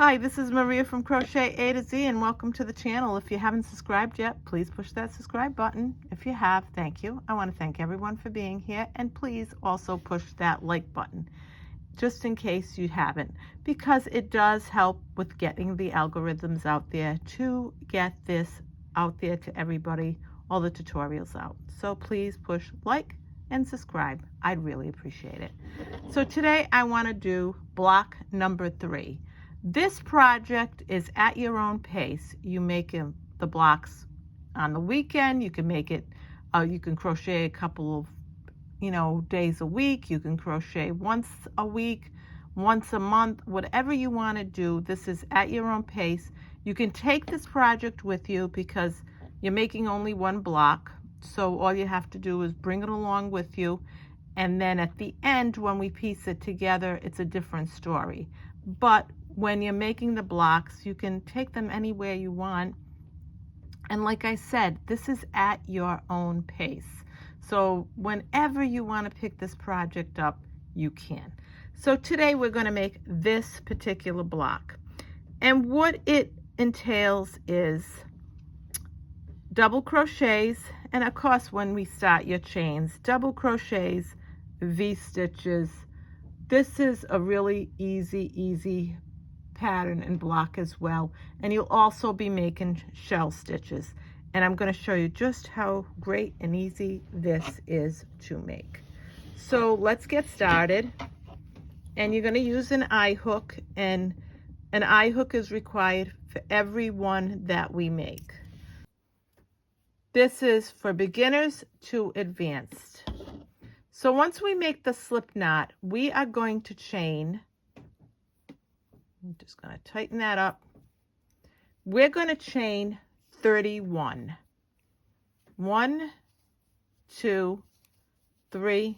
Hi, this is Maria from Crochet A to Z, and welcome to the channel. If you haven't subscribed yet, please push that subscribe button. If you have, thank you. I want to thank everyone for being here, and please also push that like button, just in case you haven't, because it does help with getting the algorithms out there to get this out there to everybody, all the tutorials out. So please push like and subscribe. I'd really appreciate it. So today I want to do block number 3. This project is at your own pace. You make the blocks on the weekend. You can make it, you can crochet a couple of days a week. You can crochet once a week, once a month, whatever you want to do. This is at your own pace. You can take this project with you because you're making only one block. So all you have to do is bring it along with you. And then at the end, when we piece it together, it's a different story. But when you're making the blocks, you can take them anywhere you want. And like I said, this is at your own pace. So whenever you want to pick this project up, you can. So today we're going to make this particular block. And what it entails is double crochets, and of course when we start your chains, double crochets, V-stitches. This is a really easy pattern and block as well, and you'll also be making shell stitches, and I'm going to show you just how great and easy this is to make. So let's get started. And you're going to use an eye hook, and an eye hook is required for every one that we make. This is for beginners to advanced. So once we make the slip knot, we are going to chain. I'm just going to tighten that up. We're going to chain 31. 1, 2, 3,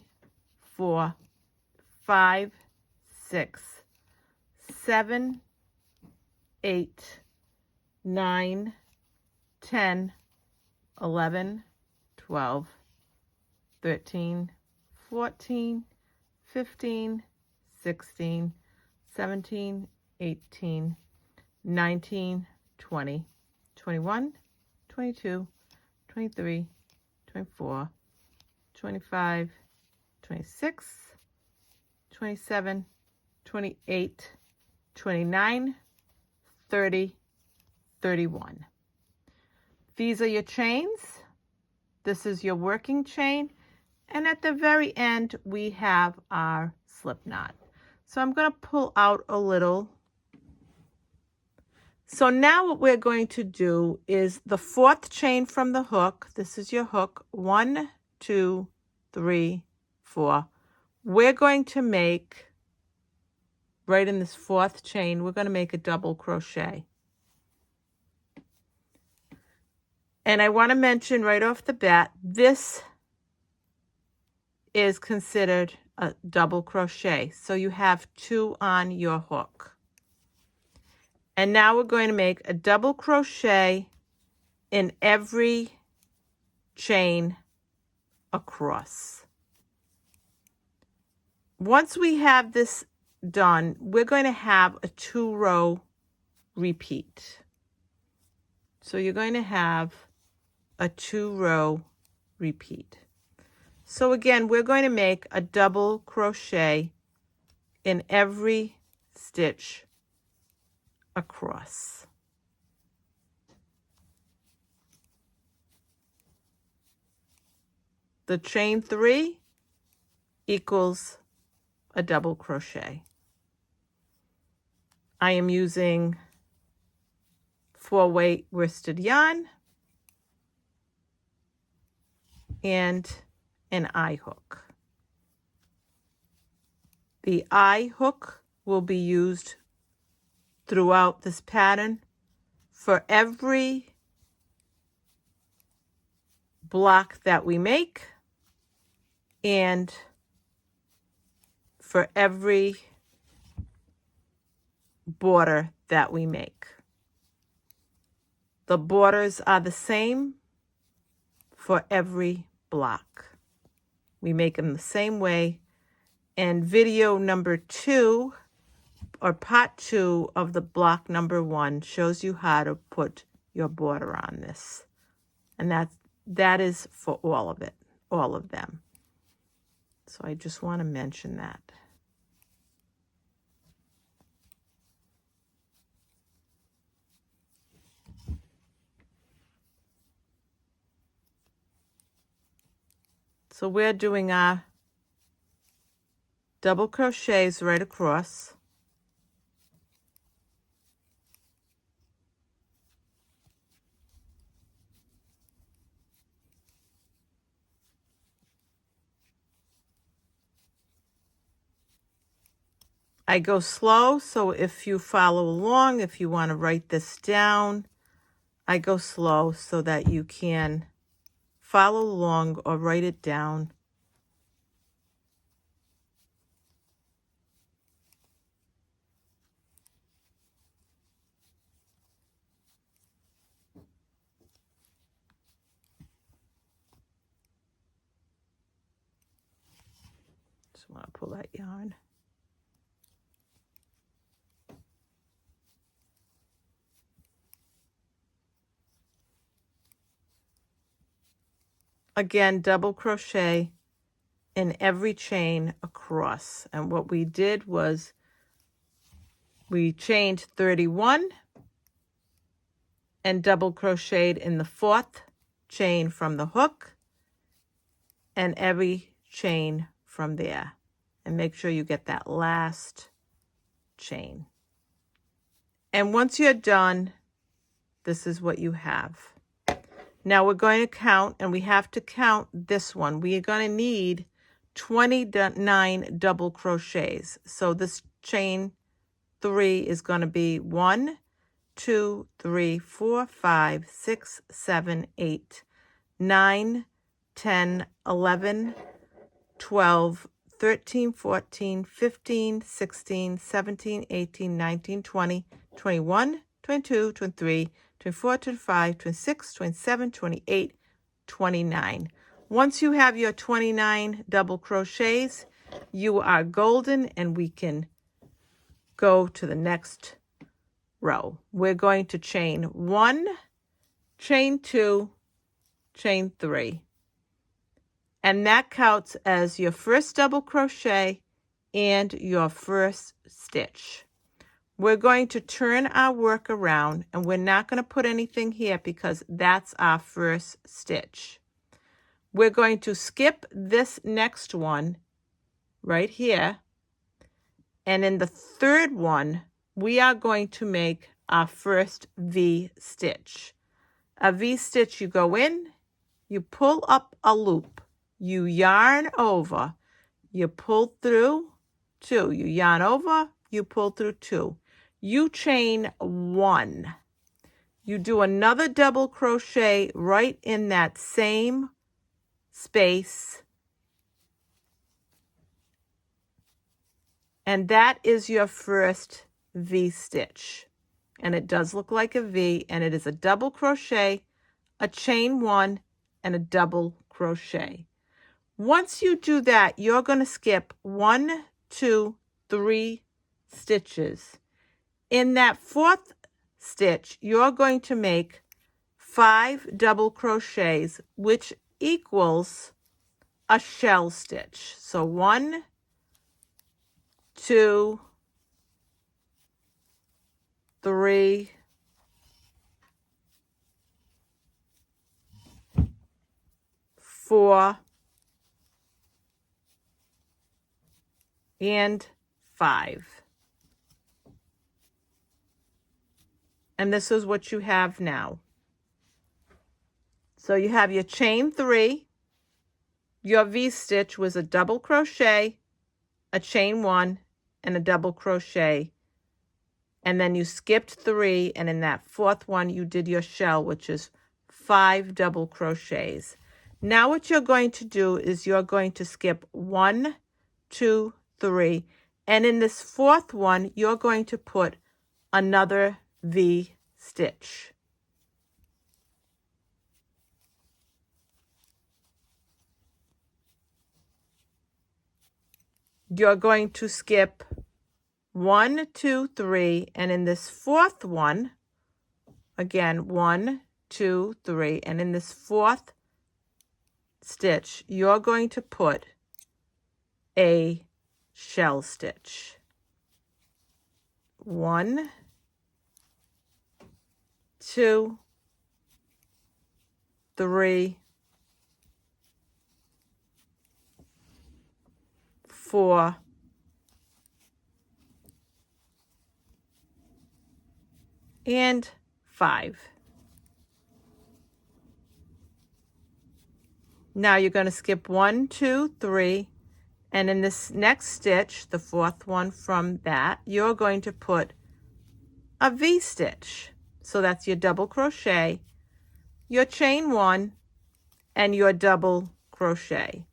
4, 5, 6, 7, 8, 9, 10, 11, 12, 13, 14, 15, 16, 17, 18, 19, 20, 21, 22, 23, 24, 25, 26, 27, 28, 29, 30, 31. These are your chains. This is your working chain. And at the very end, we have our slip knot. So I'm going to pull out a little. So now what we're going to do is the 4th chain from the hook. This is your hook. 1, 2, 3, 4. We're going to make, right in this 4th chain, we're going to make a double crochet. And I want to mention right off the bat, this is considered a double crochet. So you have 2 on your hook. And now we're going to make a double crochet in every chain across. Once we have this done, we're going to have a 2-row repeat. So you're going to have a 2-row repeat. So again, we're going to make a double crochet in every stitch across. The chain 3 equals a double crochet. I am using 4-weight worsted yarn and an eye hook. The eye hook will be used throughout this pattern for every block that we make and for every border that we make. The borders are the same for every block. We make them the same way. And video number 2 or part 2 of the block number 1 shows you how to put your border on this. And that is for all of it, all of them. So I just want to mention that. So we're doing our double crochets right across. I go slow, so if you follow along, if you want to write this down, I go slow so that you can follow along or write it down. Just want to pull that yarn. Again, double crochet in every chain across. And what we did was we chained 31 and double crocheted in the 4th chain from the hook and every chain from there. And make sure you get that last chain. And once you're done, this is what you have. Now we're going to count, and we have to count this one. We are going to need 29 double crochets. So this chain 3 is going to be 1, 2, 3, 4, 5, 6, 7, 8, 9, 10, 11, 12, 13, 14, 15, 16, 17, 18, 19, 20, 21, 22, 23, 24, 25, 26, 27, 28, 29. Once you have your 29 double crochets, you are golden, and we can go to the next row. We're going to chain 1, chain 2, chain 3. And that counts as your first double crochet and your first stitch. We're going to turn our work around, and we're not going to put anything here because that's our first stitch. We're going to skip this next one right here, and in the 3rd one, we are going to make our first V stitch. A V stitch, you go in, you pull up a loop, you yarn over, you pull through 2, you yarn over, you pull through 2. You chain 1. You do another double crochet right in that same space. And that is your first V stitch. And it does look like a V, and it is a double crochet, a chain 1, and a double crochet. Once you do that, you're going to skip 1, 2, 3 stitches. In that 4th stitch, you're going to make 5 double crochets, which equals a shell stitch. So 1, 2, 3, 4, and 5. And this is what you have now. So you have your chain 3, your V stitch was a double crochet, a chain 1, and a double crochet. And then you skipped 3, and in that 4th one, you did your shell, which is 5 double crochets. Now what you're going to do is you're going to skip 1, 2, 3, and in this 4th one, you're going to put another V stitch. You're going to skip 1, 2, 3, and in this fourth one, again, 1, 2, 3, and in this fourth stitch, you're going to put a shell stitch. 1, 2, 3, 4, and 5. Now you're going to skip 1, 2, 3, and in this next stitch, the fourth one from that, you're going to put a V-stitch. So that's your double crochet, your chain 1, and your double crochet.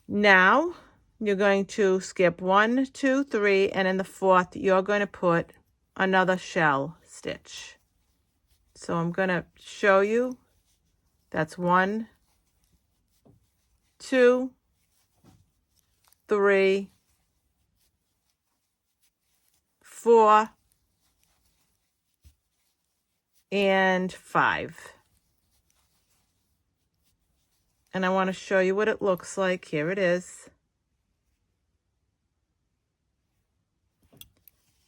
Now you're going to skip 1, 2, 3, and in the fourth, you're going to put another shell stitch. So I'm going to show you. That's 1, 2, 3, 4, and 5. And I want to show you what it looks like. Here it is.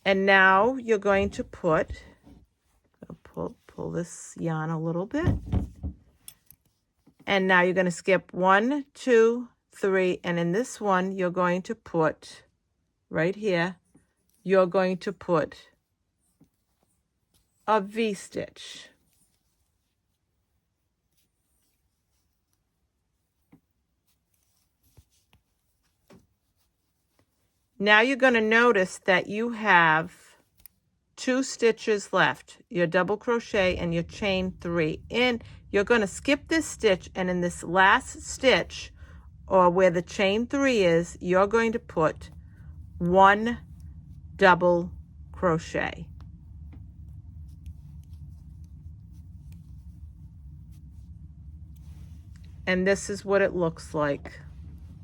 And now you're going to put, pull this yarn a little bit. And now you're going to skip 1, 2, 3, and in this one, you're going to put, right here, you're going to put a V-stitch. Now you're going to notice that you have 2 stitches left, your double crochet and your chain 3. And you're going to skip this stitch, and in this last stitch, or where the chain 3 is, you're going to put 1 double crochet. And this is what it looks like.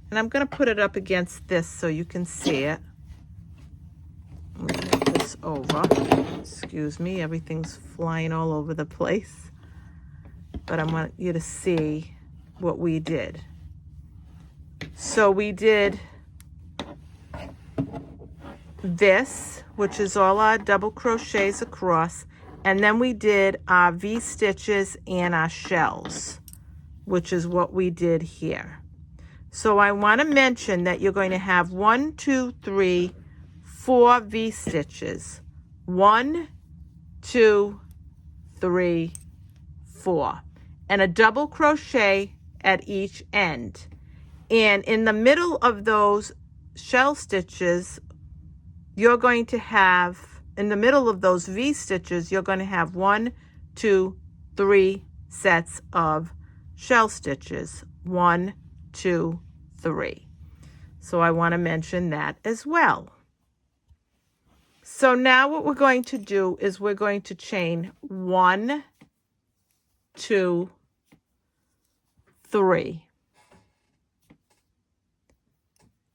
And I'm going to put it up against this so you can see it. Let me move this over. Excuse me, everything's flying all over the place. But I want you to see what we did. So we did this, which is all our double crochets across, and then we did our V-stitches and our shells, which is what we did here. So I want to mention that you're going to have 1, 2, 3, 4 V-stitches. 1, 2, 3, 4. And a double crochet at each end. And in the middle of those shell stitches, you're going to have, in the middle of those V-stitches, you're going to have 1, 2, 3 sets of shell stitches. 1, 2, 3. So I want to mention that as well. So now what we're going to do is we're going to chain 1, 2, 3.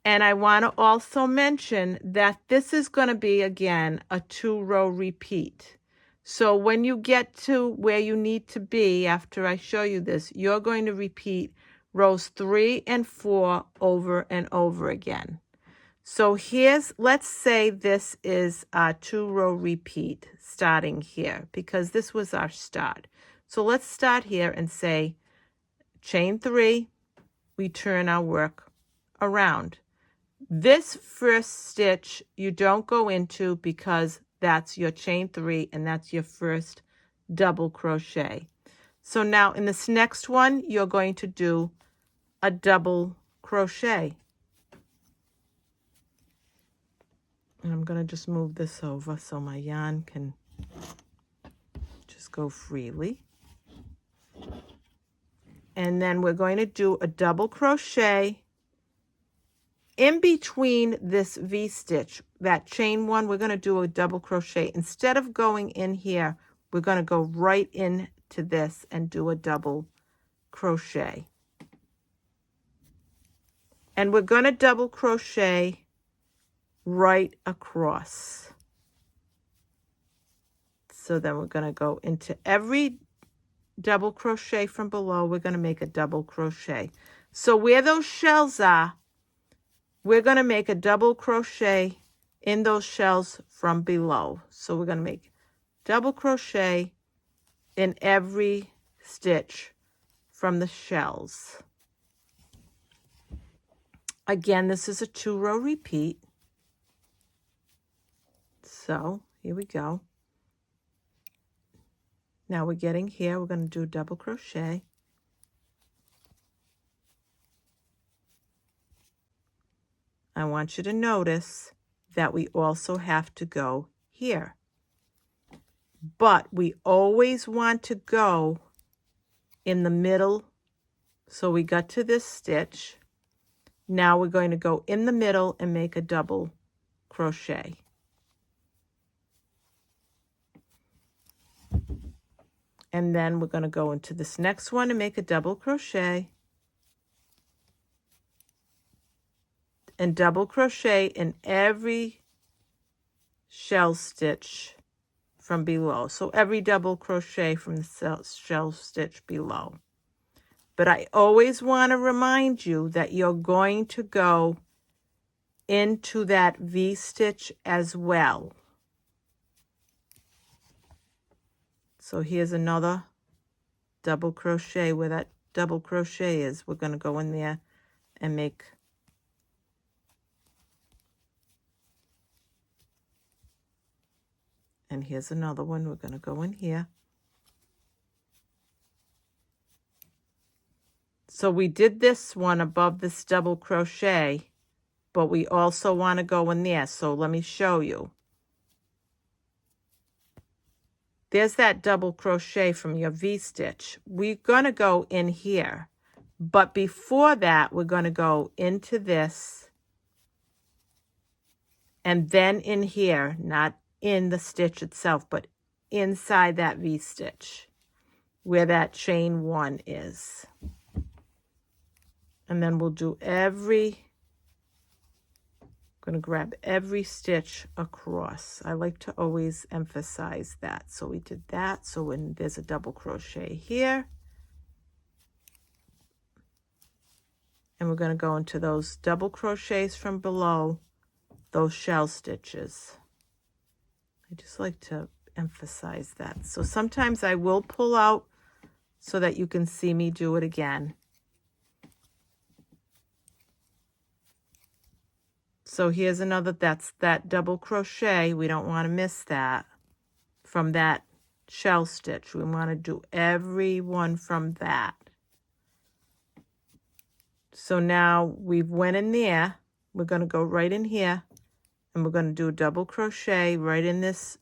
And I want to also mention that this is going to be, again, a 2-row repeat. So when you get to where you need to be after I show you this, you're going to repeat rows 3 and 4 over and over again. So let's say this is a 2-row repeat starting here, because this was our start. So let's start here and say chain 3, we turn our work around. This first stitch you don't go into because that's your chain 3 and that's your first double crochet. So now in this next one, you're going to do a double crochet. And I'm going to just move this over so my yarn can just go freely. And then we're going to do a double crochet in between this V-stitch, that chain 1, we're going to do a double crochet. Instead of going in here, we're going to go right into this and do a double crochet. And we're going to double crochet right across. So then we're going to go into every double crochet from below. We're going to make a double crochet. So where those shells are, we're going to make a double crochet in those shells from below. So we're going to make double crochet in every stitch from the shells. Again, this is a 2-row repeat. So here we go. Now we're getting here, we're going to do double crochet. I want you to notice that we also have to go here. But we always want to go in the middle. So we got to this stitch. Now we're going to go in the middle and make a double crochet. And then we're going to go into this next one and make a double crochet. And double crochet in every shell stitch from below. So every double crochet from the shell stitch below. But I always want to remind you that you're going to go into that V-stitch as well. So here's another double crochet where that double crochet is. We're going to go in there and make and here's another one. We're going to go in here. So we did this one above this double crochet, but we also want to go in there. So let me show you. There's that double crochet from your V-stitch. We're going to go in here, but before that, we're going to go into this and then in here, not in the stitch itself, but inside that V-stitch where that chain 1 is. And then we'll do going to grab every stitch across. I like to always emphasize that. So we did that. So when there's a double crochet here, and we're going to go into those double crochets from below, those shell stitches. I just like to emphasize that. So sometimes I will pull out so that you can see me do it again. So here's another, that's that double crochet. We don't want to miss that from that shell stitch. We want to do every one from that. So now we've went in there. We're going to go right in here and we're going to do a double crochet right in this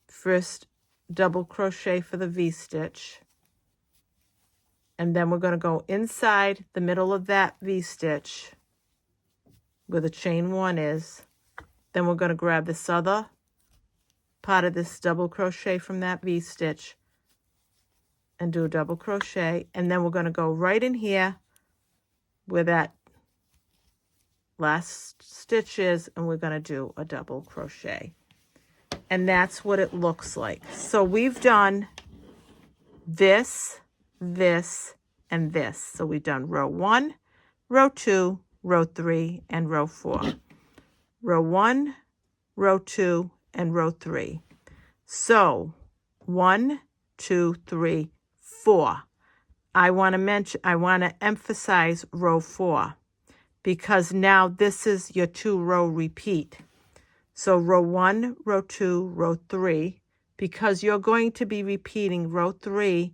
first double crochet for the V-stitch. And then we're going to go inside the middle of that V-stitch where the chain 1 is. Then we're going to grab this other part of this double crochet from that V-stitch and do a double crochet. And then we're going to go right in here where that last stitch is, and we're going to do a double crochet. And that's what it looks like. So we've done this, this, and this. So we've done row 1, row 2, row 3, and row 4. Row 1, row 2, and row 3. So 1, 2, 3, 4. I want to emphasize row 4 because now this is your 2-row repeat. So row 1, row 2, row 3, because you're going to be repeating row 3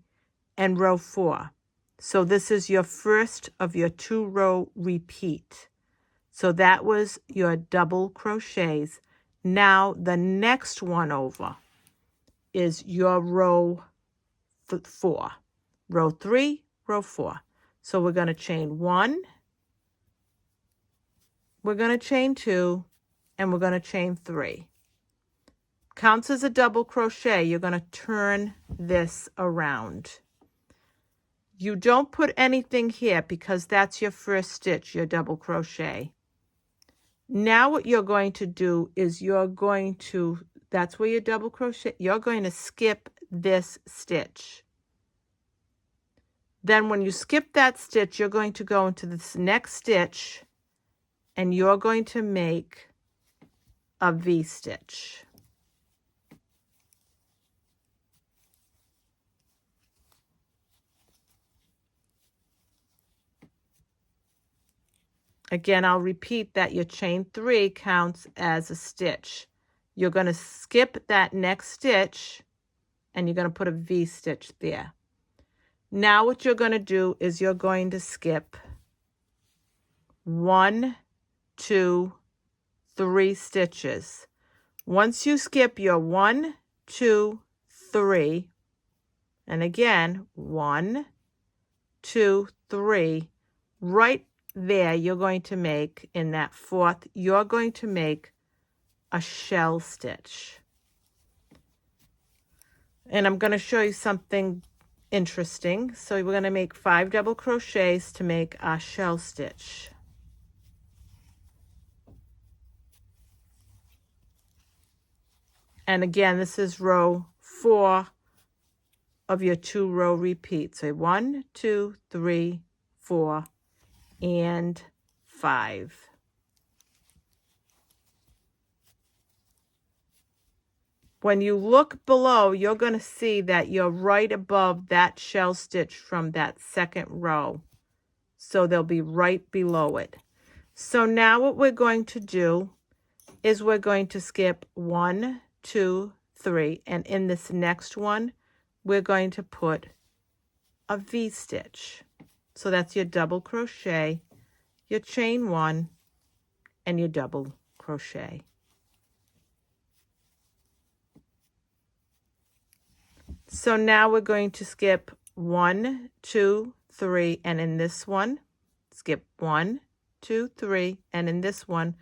and row 4. So this is your first of your 2-row repeat. So that was your double crochets. Now the next one over is your row 4. Row 3, row 4. So we're going to chain 1, we're going to chain 2, and we're going to chain 3. Counts as a double crochet. You're going to turn this around. You don't put anything here because that's your first stitch, your double crochet. Now what you're going to do is that's where your double crochet, you're going to skip this stitch. Then when you skip that stitch, you're going to go into this next stitch and you're going to make a V-stitch. Again, I'll repeat that your chain 3 counts as a stitch. You're going to skip that next stitch and you're going to put a V-stitch there. Now what you're going to do is you're going to skip 1, 2, 3 stitches. Once you skip your 1, 2, 3, and again, 1, 2, 3, right there you're going to make, in that fourth, you're going to make a shell stitch. And I'm going to show you something interesting. So we're going to make 5 double crochets to make our shell stitch. And again, this is row 4 of your 2-row repeat. So 1, 2, 3, 4, and 5. When you look below, you're going to see that you're right above that shell stitch from that second row. So they'll be right below it. So now what we're going to do is we're going to skip 1, 2, 3, and in this next one, we're going to put a V-stitch. So that's your double crochet, your chain 1, and your double crochet. So now we're going to skip 1, 2, 3, and in this one, skip 1, 2, 3, and in this one,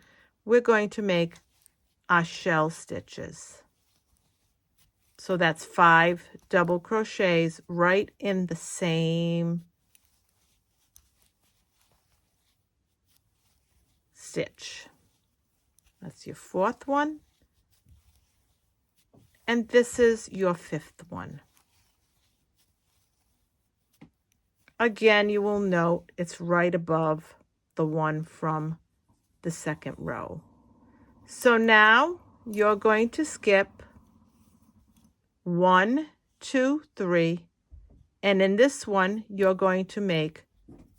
we're going to make our shell stitches. So that's 5 double crochets right in the same stitch. That's your 4th one. And this is your 5th one. Again, you will note it's right above the one from the second row. So now you're going to skip 1, 2, 3, and in this one, you're going to make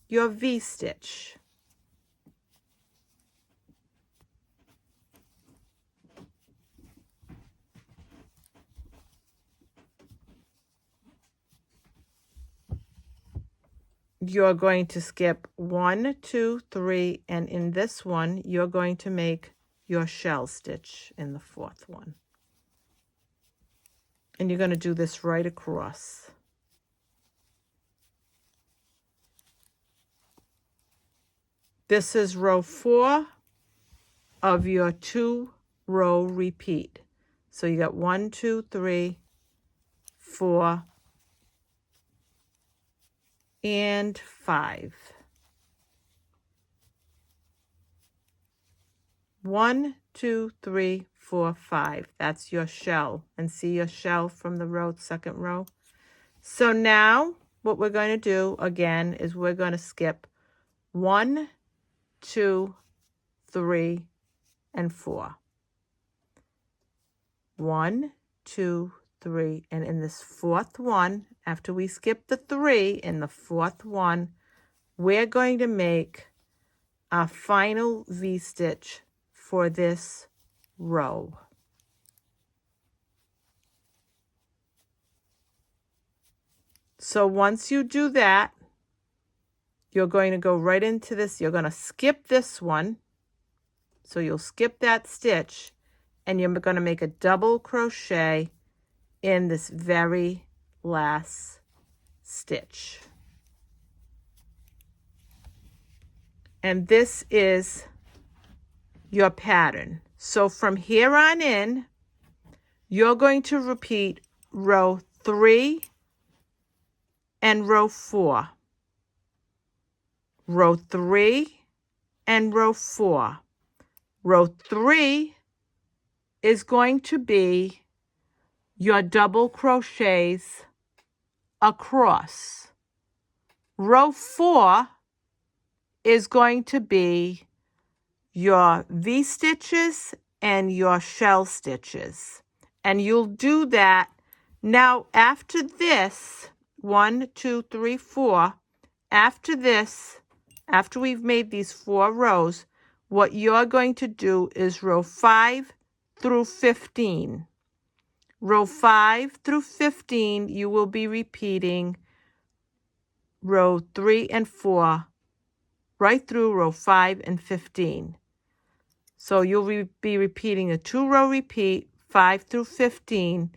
your V-stitch. You're going to skip 1, 2, 3, and in this one, you're going to make your shell stitch in the 4th one. And you're going to do this right across. This is row 4 of your 2-row repeat. So you got 1, 2, 3, 4, and 5. 1, 2, 3, 4, 5. That's your shell. And see your shell from the second row? So now what we're going to do again is we're going to skip 1, 2, 3, and 4. 1, 2, 3, and in this 4th one, after we skip the 3, in the 4th one, we're going to make our final V-stitch for this row. So once you do that, you're going to go right into this. You're going to skip this one. So you'll skip that stitch, and you're going to make a double crochet in this very last stitch. And this is your pattern. So from here on in, you're going to repeat row 3 and row 4, row 3 and row 4. Row 3 is going to be your double crochets across. Row 4 is going to be your V-stitches and your shell stitches. And you'll do that. Now after this, 1, 2, 3, 4, after this, after we've made these 4 rows, what you're going to do is row 5 through 15. Row 5 through 15, you will be repeating row 3 and 4 right through row 5 and 15. So you'll be repeating a 2-row repeat, 5 through 15,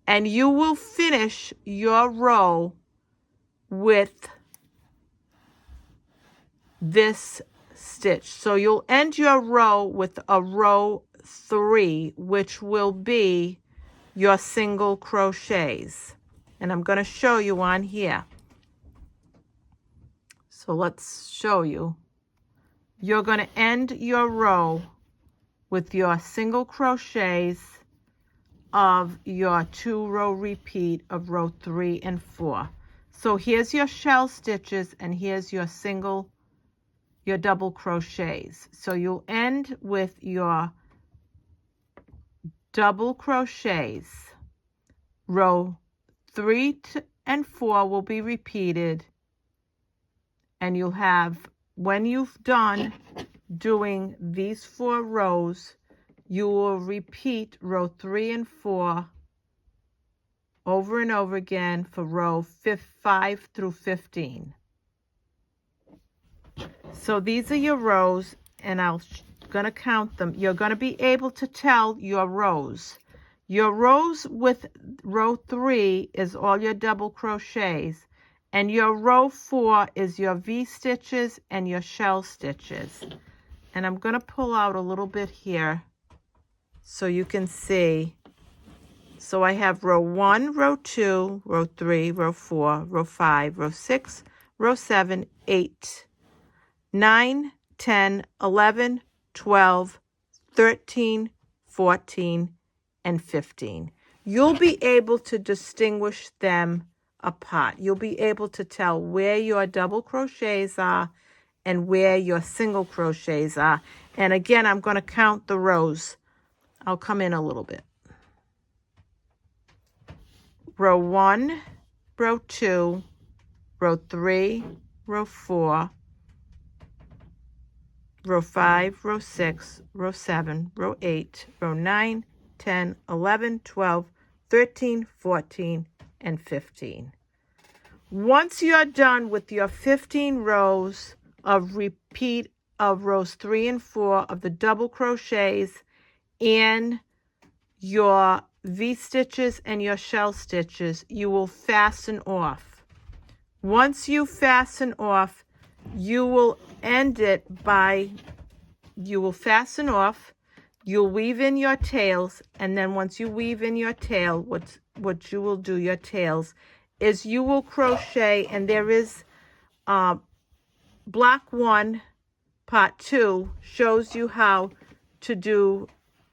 and you will finish your row with this stitch. So you'll end your row with a row 3, which will be your single crochets. And I'm going to show you on here. So let's show you. You're going to end your row with your single crochets of your 2-row repeat of row 3 and 4. So here's your shell stitches and here's your double crochets. So you'll end with your double crochets. Row 3 and 4 will be repeated, and you'll have, when you've done doing these 4 rows, you will repeat row 3 and 4 over and over again for row 5 through 15. So these are your rows, and I'm going to count them. You're going to be able to tell your rows. Your rows with row 3 is all your double crochets, and your row 4 is your V-stitches and your shell stitches. And I'm going to pull out a little bit here so you can see. So I have row 1, row 2, row 3, row 4, row 5, row 6, row 7, 8, 9, 10, 11, 12, 13, 14, and 15. You'll be able to distinguish them apart. You'll be able to tell where your double crochets are and where your single crochets are. And again, I'm going to count the rows. I'll come in a little bit. Row 1, row 2, row 3, row 4, row 5, row 6, row 7, row 8, row 9, 10, 11, 12, 13, 14, and 15. Once you're done with your 15 rows of repeat of rows 3 and 4 of the double crochets and your V-stitches and your shell stitches, you will fasten off. Once you fasten off, you will end it by, you will fasten off, you'll weave in your tails, and then once you weave in your tail, what you will do, your tails, is you will crochet, and there is block 1, part 2, shows you how to do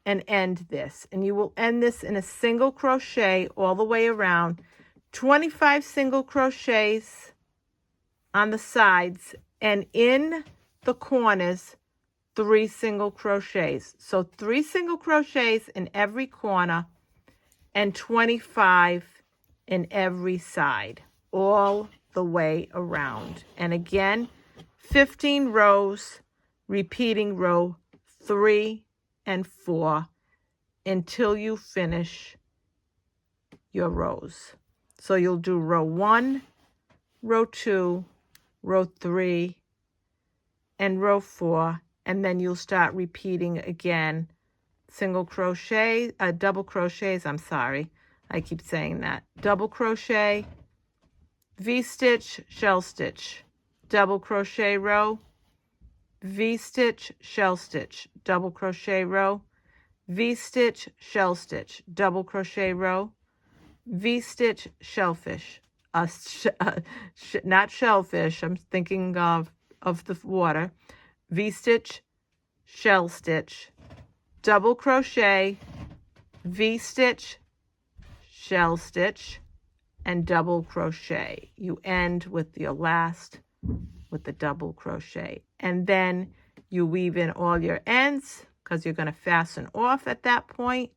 and end this. And you will end this in a single crochet all the way around, 25 single crochets on the sides, and in the corners, 3 single crochets. So 3 single crochets in every corner and 25 in every side, all the way around. And again, 15 rows, repeating row 3 and 4 until you finish your rows. So you'll do row 1, row 2, row 3, and row 4, and then you'll start repeating again single crochet, double crochets, I'm sorry, I keep saying that, double crochet, V-stitch, shell stitch, double crochet row, V-stitch, shell stitch, double crochet row, V-stitch, shell stitch, double crochet row, V-stitch, shellfish, not shellfish, I'm thinking of the water, V-stitch, shell stitch, double crochet, V-stitch, shell stitch, and double crochet. You end with your last with the double crochet, and then you weave in all your ends because you're going to fasten off at that point.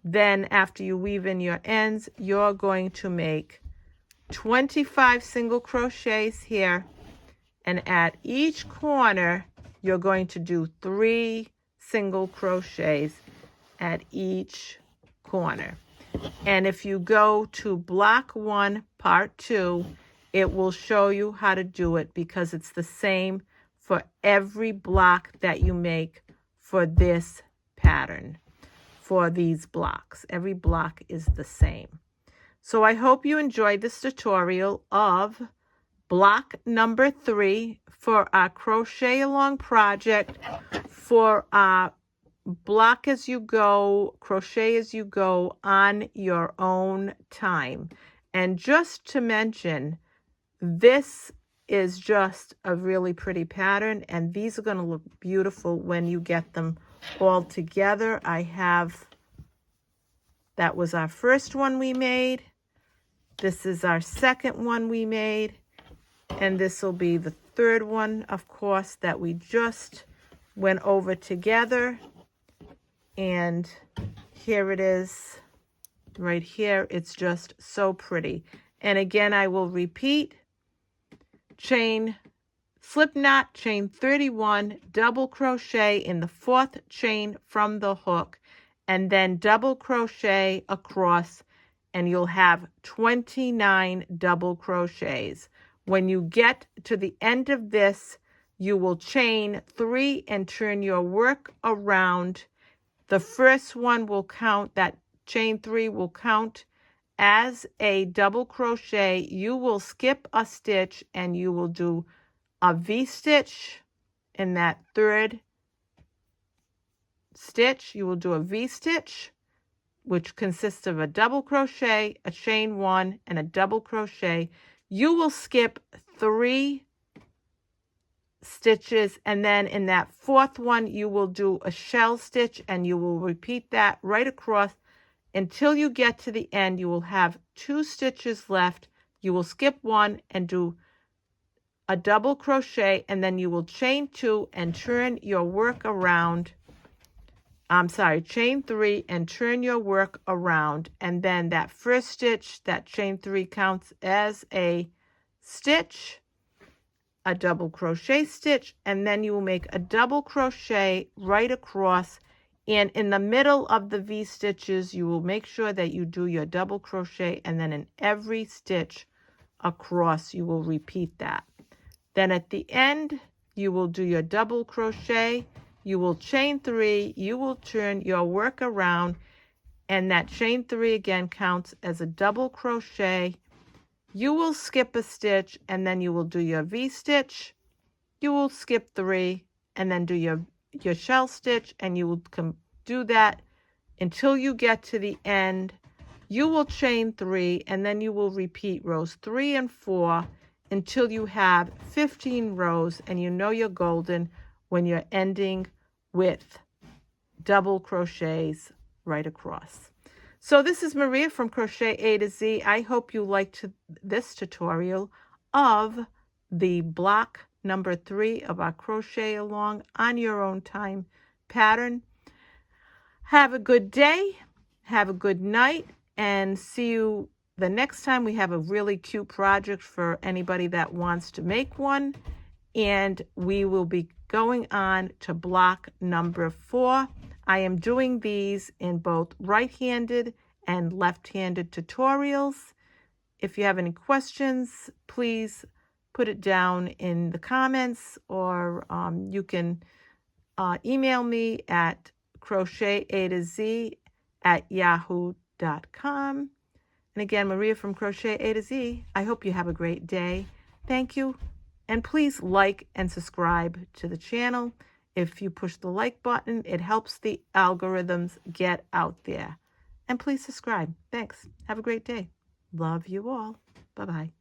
Then after you weave in your ends, you're going to make 25 single crochets here, and at each corner you're going to do 3 single crochets at each corner. And if you go to block 1 part 2, it will show you how to do it because it's the same for every block that you make for this pattern. For these blocks, every block is the same. So I hope you enjoyed this tutorial of block number 3 for our crochet along project for our block as you go, crochet as you go on your own time. And just to mention, this is just a really pretty pattern, and these are going to look beautiful when you get them all together. That was our first one we made. This is our second one we made, and this will be the third one, of course, that we just went over together. And here it is right here. It's just so pretty. And again, I will repeat: slip knot, chain 31, double crochet in the 4th chain from the hook, and then double crochet across, and you'll have 29 double crochets. When you get to the end of this, you will chain 3 and turn your work around. The first one will count, that chain 3 will count as a double crochet. You will skip a stitch and you will do a V-stitch in that 3rd stitch. You will do a V-stitch, which consists of a double crochet, a chain 1, and a double crochet. You will skip 3 stitches, and then in that 4th one you will do a shell stitch, and you will repeat that right across until you get to the end. You will have 2 stitches left. You will skip 1 and do a double crochet, and then you will chain 2 and turn your work around. Chain 3 and turn your work around, and then that first stitch, that chain 3 counts as a stitch, a double crochet stitch, and then you will make a double crochet right across, and in the middle of the V stitches you will make sure that you do your double crochet, and then in every stitch across you will repeat that. Then at the end you will do your double crochet, you will chain 3, you will turn your work around, and that chain 3 again counts as a double crochet. You will skip a stitch, and then you will do your V-stitch. You will skip 3 and then do your shell stitch, and you will do that until you get to the end. You will chain 3, and then you will repeat rows 3 and 4 until you have 15 rows, and you know you're golden when you're ending with double crochets right across. So this is Maria from Crochet A to Z. I hope you liked this tutorial of the block number 3 of our crochet along on your own time pattern. Have a good day, have a good night, and see you the next time. We have a really cute project for anybody that wants to make one, and we will be going on to block number 4. I am doing these in both right-handed and left-handed tutorials. If you have any questions, please put it down in the comments, or you can email me at crochetatoz@yahoo.com. And again, Maria from Crochet A to Z. I hope you have a great day. Thank you. And please like and subscribe to the channel. If you push the like button, it helps the algorithms get out there. And please subscribe. Thanks. Have a great day. Love you all. Bye-bye.